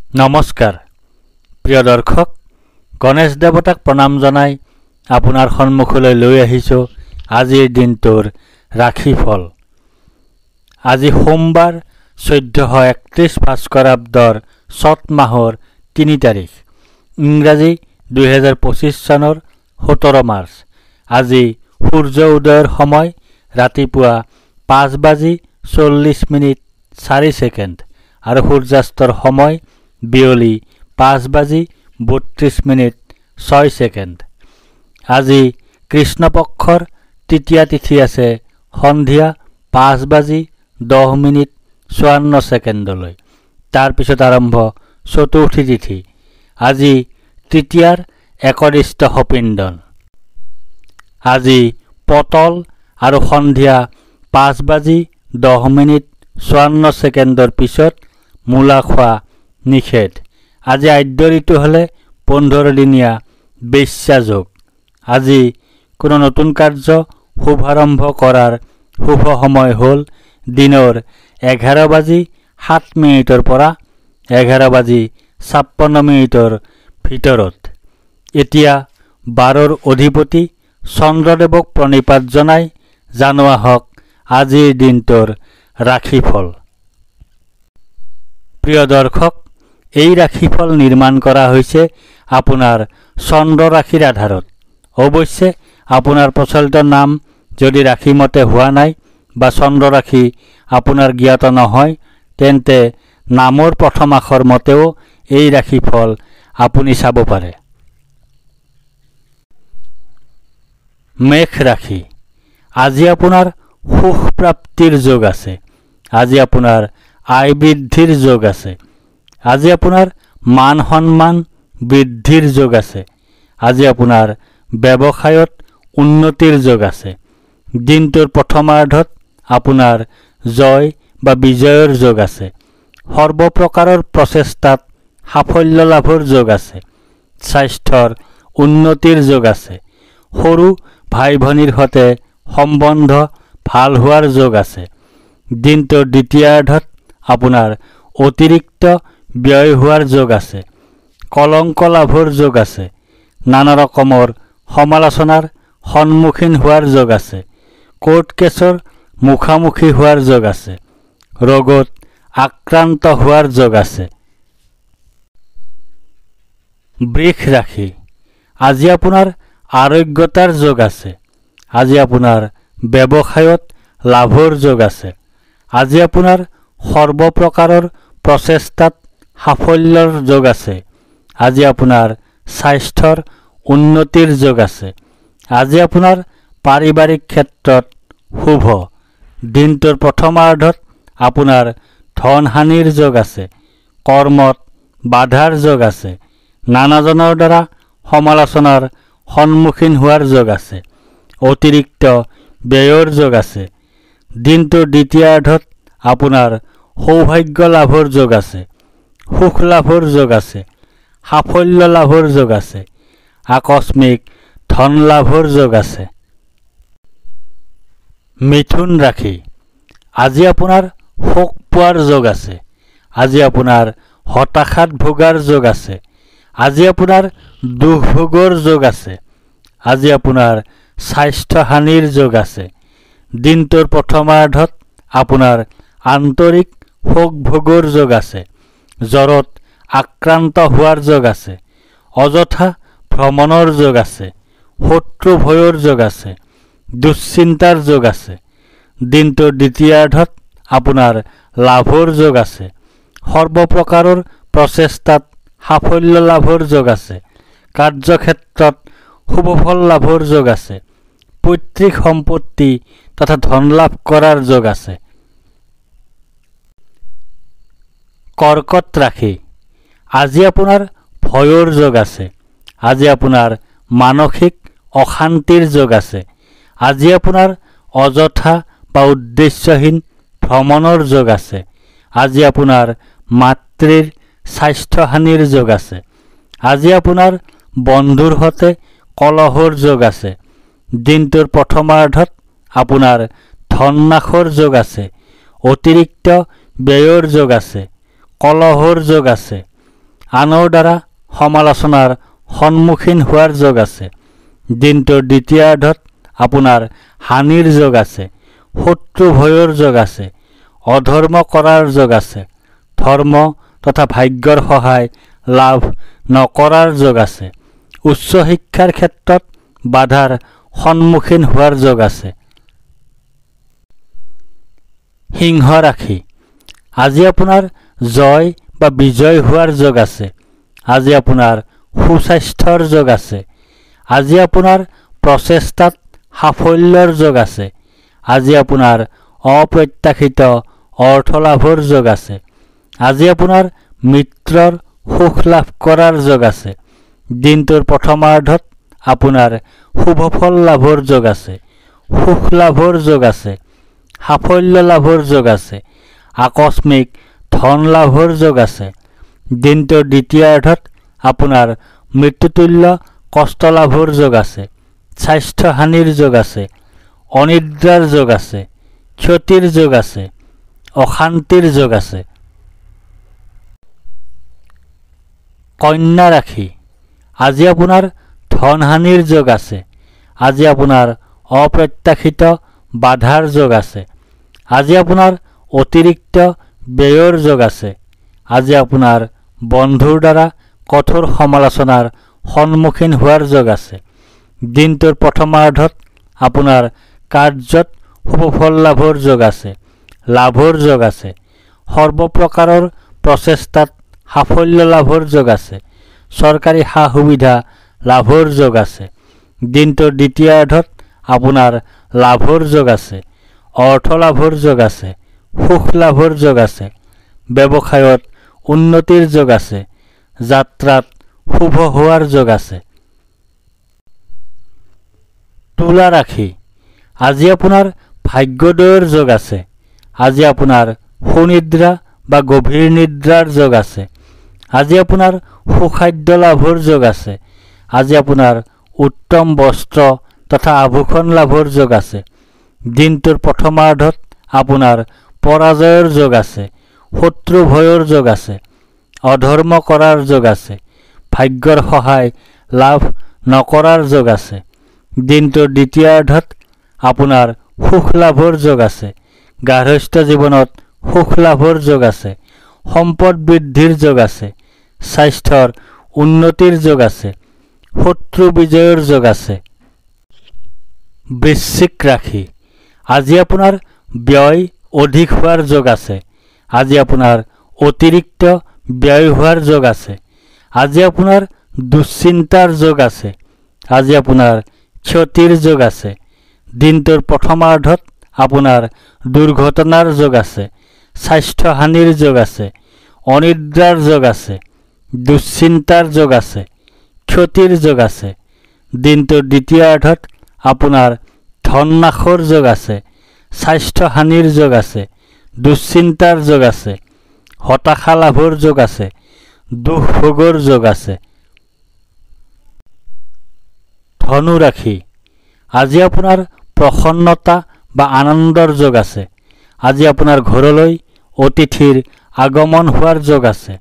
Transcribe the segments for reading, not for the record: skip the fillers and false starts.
নমস্কাৰ প্ৰিয় দৰ্শক গণেশ দেৱতাক প্ৰণাম জনাই আপোনাৰ সন্মুখলৈ লৈ আহিছোঁ আজিৰ দিনটোৰ ৰাশিফল। আজি সোমবাৰ 1431 ভাস্কৰাব্দৰ চত মাহৰ 3 তাৰিখ, ইংৰাজী 2025 চনৰ 17 মাৰ্চ। আজি সূৰ্য উদয়ৰ সময় ৰাতিপুৱা 5:40:4 আৰু সূৰ্যাস্তৰ সময় বিয়লি 5:32:6। আজি কৃষ্ণপক্ষৰ তৃতীয়া তিথি আছে সন্ধিয়া 5:10:54। তাৰপিছত আৰম্ভ চতুৰ্থী তিথি। আজি তৃতীয়াৰ একনিষ্ঠ সপিণ্ডন। আজি পতল আৰু সন্ধিয়া 5:10:54 পিছত মূলা খোৱা নিষেধ। আজি আদ্য ঋতু হ'লে 15 দিনীয়া বেশ্যা যোগ। আজি কোনো নতুন কাৰ্য শুভাৰম্ভ কৰাৰ শুভ সময় হ'ল দিনৰ 11:07 পৰা 11:56 ভিতৰত। এতিয়া 12ৰ অধিপতি চন্দ্ৰদেৱক প্ৰণিপাত জনাই জনোৱা হওক আজিৰ দিনটোৰ ৰাশিফল। প্ৰিয় দৰ্শক, এই ৰাশিফল নিৰ্মাণ কৰা হৈছে আপোনাৰ চন্দ্ৰ ৰাশিৰ আধাৰত। অৱশ্যে আপোনাৰ প্ৰচলিত নাম যদি ৰাশিমতে হোৱা নাই বা চন্দ্ৰ ৰাশি আপোনাৰ জ্ঞাত নহয়, তেন্তে নামৰ প্ৰথম আখৰ মতেও এই ৰাশিফল আপুনি চাব পাৰে। মেষ ৰাশি। আজি আপোনাৰ সুখ প্ৰাপ্তিৰ যোগ আছে। আজি আপোনাৰ আয় বৃদ্ধিৰ যোগ আছে। আজি আপোনাৰ মান সন্মান বৃদ্ধিৰ যোগ আছে। আজি আপোনাৰ ব্যৱসায়ত উন্নতিৰ যোগ আছে। দিনটোৰ প্ৰথমাৰ্ধত আপোনাৰ জয় বা বিজয়ৰ যোগ আছে। সৰ্বপ্ৰকাৰৰ প্ৰচেষ্টাত সাফল্য লাভৰ যোগ আছে। স্বাস্থ্যৰ উন্নতিৰ যোগ আছে। সৰু ভাই ভনীৰ সৈতে সম্বন্ধ ভাল হোৱাৰ যোগ আছে। দিনটোৰ দ্বিতীয়াৰ্ধত আপোনাৰ অতিৰিক্ত ব্যয় হোৱাৰ যোগ আছে। কলংক লাভৰ যোগ আছে। নানা ৰকমৰ সমালোচনাৰ সন্মুখীন হোৱাৰ যোগ আছে। কোৰ্ট কেছৰ মুখামুখি হোৱাৰ যোগ আছে। ৰোগত আক্ৰান্ত হোৱাৰ যোগ আছে। বৃষ ৰাশি। আজি আপোনাৰ আৰোগ্যতাৰ যোগ আছে। আজি আপোনাৰ ব্যৱসায়ত লাভৰ যোগ আছে। আজি আপোনাৰ সৰ্বপ্ৰকাৰৰ প্ৰচেষ্টাত সাফল্যৰ যোগ আছে। আজি আপোনাৰ স্বাস্থ্যৰ উন্নতিৰ যোগ আছে। আজি আপোনাৰ পাৰিবাৰিক ক্ষেত্ৰত শুভ। দিনটোৰ প্ৰথমাৰ্ধত আপোনাৰ ধনহানিৰ যোগ আছে। কৰ্মত বাধাৰ যোগ আছে। নানাজনৰ দ্বাৰা সমালোচনাৰ সন্মুখীন হোৱাৰ যোগ আছে। অতিৰিক্ত ব্যয়ৰ যোগ আছে। দিনটোৰ দ্বিতীয়াৰ্ধত আপোনাৰ সৌভাগ্য লাভৰ যোগ আছে। সুখ লাভৰ যোগ আছে। সাফল্য লাভৰ যোগ আছে। আকস্মিক ধন লাভৰ যোগ আছে। মিথুন ৰাশি। আজি আপোনাৰ শোক পোৱাৰ যোগ আছে। আজি আপোনাৰ হতাশাত ভোগাৰ যোগ আছে। আজি আপোনাৰ দুখ ভোগৰ যোগ আছে। আজি আপোনাৰ স্বাস্থ্যহানিৰ যোগ আছে। দিনটোৰ প্ৰথমাৰ্ধত আপোনাৰ আন্তৰিক শোক ভোগৰ যোগ আছে। জ্বৰত আক্ৰান্ত হোৱাৰ যোগ আছে। অযথা ভ্ৰমণৰ যোগ আছে। শত্ৰু ভয়ৰ যোগ আছে। দুশ্চিন্তাৰ যোগ আছে। দিনটোৰ দ্বিতীয়াৰ্ধত আপোনাৰ লাভৰ যোগ আছে। সৰ্বপ্ৰকাৰৰ প্ৰচেষ্টাত সাফল্য লাভৰ যোগ আছে। কাৰ্যক্ষেত্ৰত শুভফল লাভৰ যোগ আছে। পৈতৃক সম্পত্তি তথা ধন লাভ কৰাৰ যোগ আছে। কৰ্কট ৰাশি। আজি আপোনাৰ ভয়ৰ যোগ আছে। আজি আপোনাৰ মানসিক অশান্তিৰ যোগ আছে। আজি আপোনাৰ অযথা বা উদ্দেশ্যহীন ভ্ৰমণৰ যোগ আছে। আজি আপোনাৰ মাতৃৰ স্বাস্থ্যহানিৰ যোগ আছে। আজি আপোনাৰ বন্ধুৰ সৈতে কলহৰ যোগ আছে। দিনটোৰ প্ৰথমাৰ্ধত আপোনাৰ ধননাশৰ যোগ আছে। অতিৰিক্ত ব্যয়ৰ যোগ আছে। কলহৰ যোগ আছে। আনৰ দ্বাৰা সমালোচনাৰ সন্মুখীন হোৱাৰ যোগ আছে। দিনটোৰ দ্বিতীয়াৰ্ধত আপোনাৰ হানিৰ যোগ আছে। শত্ৰু ভয়ৰ যোগ আছে। অধৰ্ম কৰাৰ যোগ আছে। ধৰ্ম তথা ভাগ্যৰ সহায় লাভ নকৰাৰ যোগ আছে। উচ্চ শিক্ষাৰ ক্ষেত্ৰত বাধাৰ সন্মুখীন হোৱাৰ যোগ আছে। সিংহ ৰাশি, আজি আপোনাৰ জয় বা বিজয় হোৱাৰ যোগ আছে। আজি আপোনাৰ সুস্বাস্থ্যৰ যোগ আছে। আজি আপোনাৰ প্ৰচেষ্টাত সাফল্যৰ যোগ আছে। আজি আপোনাৰ অপ্ৰত্যাশিত অৰ্থ লাভৰ যোগ আছে। আজি আপোনাৰ মিত্ৰৰ সুখ লাভ কৰাৰ যোগ আছে। দিনটোৰ প্ৰথমাৰ্ধত আপোনাৰ শুভফল লাভৰ যোগ আছে। সুখ লাভৰ যোগ আছে। সাফল্য লাভৰ যোগ আছে। আকস্মিক ধন লাভৰ যোগ আছে। দিনটোৰ দ্বিতীয়াৰ্ধত আপোনাৰ মৃত্যুতুল্য কষ্ট লাভৰ যোগ আছে। স্বাস্থ্য হানিৰ যোগ আছে। অনিদ্ৰাৰ যোগ আছে। ক্ষতিৰ যোগ আছে। অশান্তিৰ যোগ আছে। কন্যা ৰাশি, আজি আপোনাৰ ধনহানিৰ যোগ আছে। আজি আপোনাৰ অপ্ৰত্যাশিত বাধাৰ যোগ আছে। আজি আপোনাৰ অতিৰিক্ত ব্যয়ৰ যোগ আছে। আজি আপোনাৰ বন্ধুৰ দ্বাৰা কঠোৰ সমালোচনাৰ সন্মুখীন হোৱাৰ যোগ আছে। দিনটোৰ প্ৰথমাৰ্ধত আপোনাৰ কাৰ্যত শুভফল লাভৰ যোগ আছে। লাভৰ যোগ আছে। সৰ্বপ্ৰকাৰৰ প্ৰচেষ্টাত সাফল্য লাভৰ যোগ আছে। চৰকাৰী সা সুবিধা লাভৰ যোগ আছে। দিনটোৰ দ্বিতীয়াৰ্ধত আপোনাৰ লাভৰ যোগ আছে। অৰ্থ লাভৰ যোগ আছে। সুখ লাভৰ যোগ আছে। ব্যৱসায়ত উন্নতিৰ যোগ আছে। যাত্ৰাত শুভ হোৱাৰ যোগ আছে। তুলা ৰাশি, আজি আপোনাৰ ভাগ্যোদয়ৰ যোগ আছে। আজি আপোনাৰ সুনিদ্ৰা বা গভীৰ নিদ্ৰাৰ যোগ আছে। আজি আপোনাৰ সুখাদ্য লাভৰ যোগ আছে। আজি আপোনাৰ উত্তম বস্ত্ৰ তথা আভূষণ লাভৰ যোগ আছে। দিনটোৰ প্ৰথমাৰ্ধত আপোনাৰ পৰাজয়ৰ যোগ আছে। শত্ৰু ভয়ৰ যোগ আছে। অধৰ্ম কৰাৰ যোগ আছে। ভাগ্যৰ সহায় লাভ নকৰাৰ যোগ আছে। দিনটোৰ দ্বিতীয়াৰ্ধত আপোনাৰ সুখ লাভৰ যোগ আছে। গাৰ্হস্থ্য জীৱনত সুখ লাভৰ যোগ আছে। সম্পদ বৃদ্ধিৰ যোগ আছে। স্বাস্থ্যৰ উন্নতিৰ যোগ আছে। শত্ৰু বিজয়ৰ যোগ আছে। বৃশ্চিক ৰাশি, আজি আপোনাৰ ব্যয় অধিক হোৱাৰ যোগ আছে। আজি আপোনাৰ অতিৰিক্ত ব্যয় হোৱাৰ যোগ আছে। আজি আপোনাৰ দুশ্চিন্তাৰ যোগ আছে। আজি আপোনাৰ ক্ষতিৰ যোগ আছে। দিনটোৰ প্ৰথমাৰ্ধত আপোনাৰ দুৰ্ঘটনাৰ যোগ আছে। স্বাস্থ্য হানিৰ যোগ আছে। অনিদ্ৰাৰ যোগ আছে। দুশ্চিন্তাৰ যোগ আছে। ক্ষতিৰ যোগ আছে। দিনটোৰ দ্বিতীয়াৰ্ধত আপোনাৰ ধন নাশৰ যোগ আছে। স্বাস্থ্য হানিৰ যোগ আছে। দুশ্চিন্তাৰ যোগ আছে। হতাশা লাভৰ যোগ আছে। দুখ ভোগৰ যোগ আছে। ধনু ৰাশি, আজি আপোনাৰ প্ৰসন্নতা বা আনন্দৰ যোগ আছে। আজি আপোনাৰ ঘৰলৈ অতিথিৰ আগমন হোৱাৰ যোগ আছে।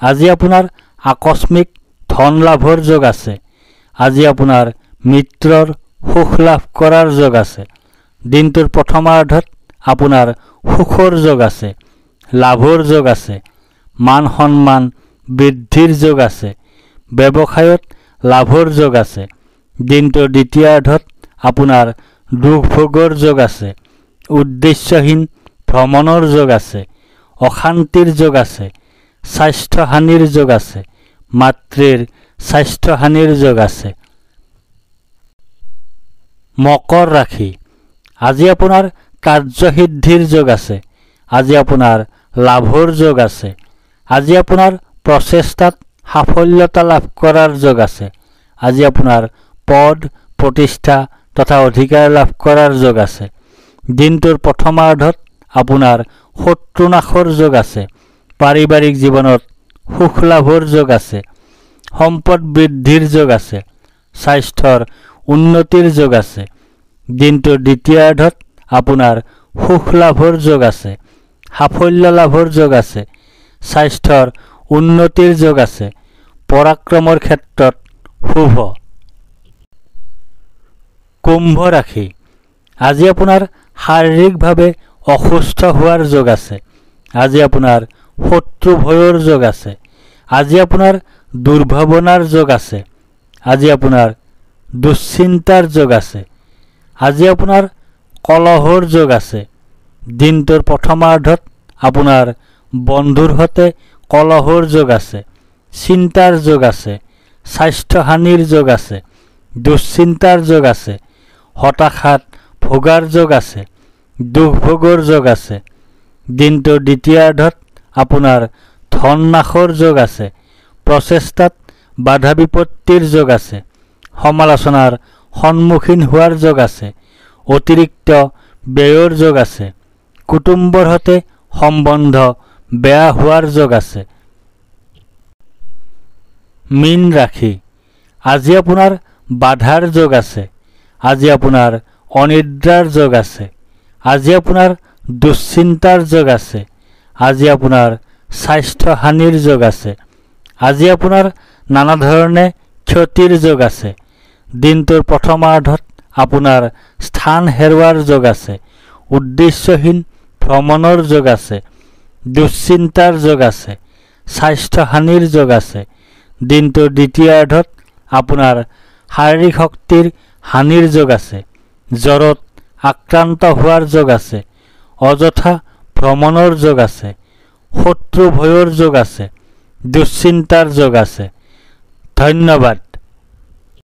আজি আপোনাৰ আকস্মিক ধন লাভৰ যোগ আছে। আজি আপোনাৰ মিত্ৰৰ সুখ লাভ কৰাৰ যোগ আছে। দিনটোৰ প্ৰথমাৰ্ধত আপোনাৰ সুখৰ যোগ আছে। লাভৰ যোগ আছে। মান সন্মান বৃদ্ধিৰ যোগ আছে। ব্যৱসায়ত লাভৰ যোগ আছে। দিনটোৰ দ্বিতীয়াৰ্ধত আপোনাৰ দুখ ভোগৰ যোগ আছে। উদ্দেশ্যহীন ভ্ৰমণৰ যোগ আছে। অশান্তিৰ যোগ আছে। স্বাস্থ্য হানিৰ যোগ আছে। মাতৃৰ স্বাস্থ্য হানিৰ যোগ আছে। মকৰ ৰাশি, আজি আপোনাৰ কাৰ্যসিদ্ধিৰ যোগ আছে। আজি আপোনাৰ লাভৰ যোগ আছে। আজি আপোনাৰ প্ৰচেষ্টাত সাফল্যতা লাভ কৰাৰ যোগ আছে। আজি আপোনাৰ পদ প্ৰতিষ্ঠা তথা অধিকাৰ লাভ কৰাৰ যোগ আছে। দিনটোৰ প্ৰথমাৰ্ধত আপোনাৰ শত্ৰুনাশৰ যোগ আছে। পাৰিবাৰিক জীৱনত সুখ লাভৰ যোগ আছে। সম্পদ বৃদ্ধিৰ যোগ আছে। স্বাস্থ্যৰ উন্নতিৰ যোগ আছে। দিনটোৰ দ্বিতীয়াৰ্ধত আপোনাৰ সুখ লাভৰ যোগ আছে। সাফল্য লাভৰ যোগ আছে। স্বাস্থ্যৰ উন্নতিৰ যোগ আছে। পৰাক্ৰমৰ ক্ষেত্ৰত শুভ। কুম্ভ ৰাশি, আজি আপোনাৰ শাৰীৰিকভাৱে অসুস্থ হোৱাৰ যোগ আছে। আজি আপোনাৰ শত্ৰু ভয়ৰ যোগ আছে। আজি আপোনাৰ দুৰ্ভাৱনাৰ যোগ আছে। আজি আপোনাৰ দুশ্চিন্তাৰ যোগ আছে। আজি আপোনাৰ কলহৰ যোগ আছে। দিনটোৰ প্ৰথমাৰ্ধত আপোনাৰ বন্ধুৰ সৈতে কলহৰ যোগ আছে। চিন্তাৰ যোগ আছে। স্বাস্থ্যহানিৰ যোগ আছে। দুশ্চিন্তাৰ যোগ আছে। হতাশাত ভোগাৰ যোগ আছে। দুখ ভোগৰ যোগ আছে। দিনটোৰ দ্বিতীয়াৰ্ধত আপোনাৰ ধন নাশৰ যোগ আছে। প্ৰচেষ্টাত বাধা বিপত্তিৰ যোগ আছে। সমালোচনাৰ সন্মুখীন হোৱাৰ যোগ আছে। অতিৰিক্ত ব্যয়ৰ যোগ আছে। কুটুম্বৰ সৈতে সম্বন্ধ বেয়া হোৱাৰ যোগ আছে। মীন ৰাশি, আজি আপোনাৰ বাধাৰ যোগ আছে। আজি আপোনাৰ অনিদ্ৰাৰ যোগ আছে। আজি আপোনাৰ দুশ্চিন্তাৰ যোগ আছে। আজি আপোনাৰ স্বাস্থ্যহানিৰ যোগ আছে। আজি আপোনাৰ নানা ধৰণে ক্ষতিৰ যোগ আছে। দিনটোৰ প্ৰথমাৰ্ধত আপোনাৰ স্থান হেৰুৱাৰ যোগ আছে। উদ্দেশ্যহীন ভ্ৰমণৰ যোগ আছে। দুশ্চিন্তাৰ যোগ আছে। স্বাস্থ্যহানিৰ যোগ আছে। দিনটোৰ দ্বিতীয়াৰ্ধত আপোনাৰ শাৰীৰিক শক্তিৰ হানিৰ যোগ আছে। জ্বৰত আক্ৰান্ত হোৱাৰ যোগ আছে। অযথা ভ্ৰমণৰ যোগ আছে। শত্ৰু ভয়ৰ যোগ আছে। দুশ্চিন্তাৰ যোগ আছে। ধন্যবাদ।